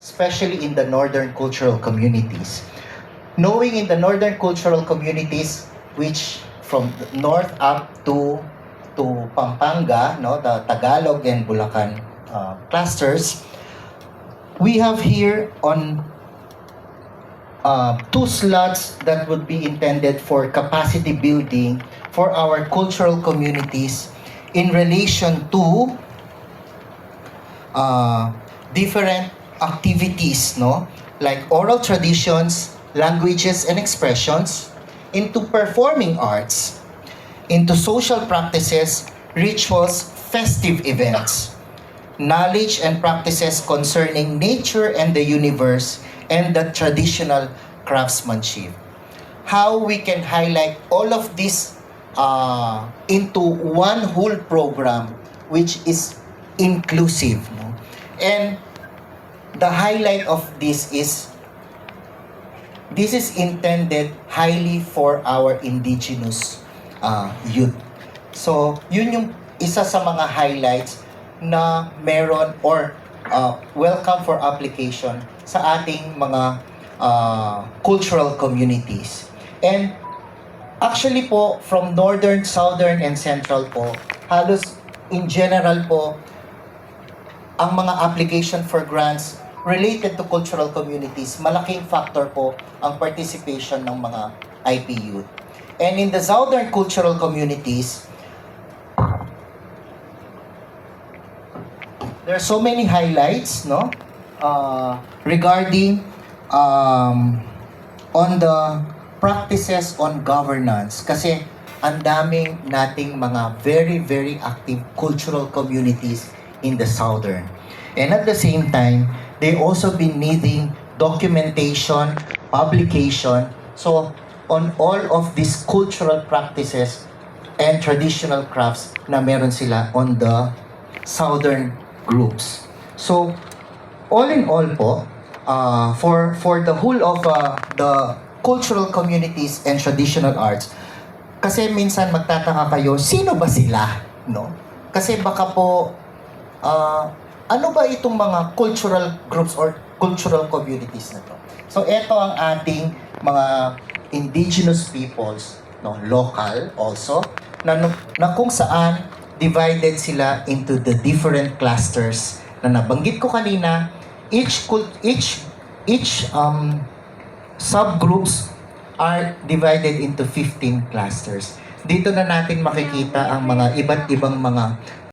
especially in the northern cultural communities. Knowing in the northern cultural communities, which from the north up to Pampanga, no, the Tagalog and Bulacan clusters, we have here on two slots that would be intended for capacity building for our cultural communities in relation to different activities, no? Like oral traditions, languages and expressions, into performing arts, into social practices, rituals, festive events, knowledge and practices concerning nature and the universe, and the traditional craftsmanship. How we can highlight all of this into one whole program which is inclusive. No? And the highlight of this is intended highly for our indigenous youth. So, yun yung isa sa mga highlights na meron or welcome for application sa ating mga cultural communities. And actually po, from northern, southern, and central po, halos in general po, ang mga application for grants related to cultural communities, malaking factor po ang participation ng mga IP youth. And in the southern cultural communities, there are so many highlights, no, regarding on the practices on governance. Kasi ang daming nating mga very, very active cultural communities in the southern. And at the same time, they also been needing documentation, publication. So, on all of these cultural practices and traditional crafts na meron sila on the southern groups. So, all in all po, for the whole of the cultural communities and traditional arts, kasi minsan magtataka kayo, sino ba sila? No? Kasi baka po, ano ba itong mga cultural groups or cultural communities na to? So, ito ang ating mga indigenous peoples, no, local also, na kung saan divided sila into the different clusters na nabanggit ko kanina. Each subgroups are divided into 15 clusters. Dito na natin makikita ang mga iba't ibang mga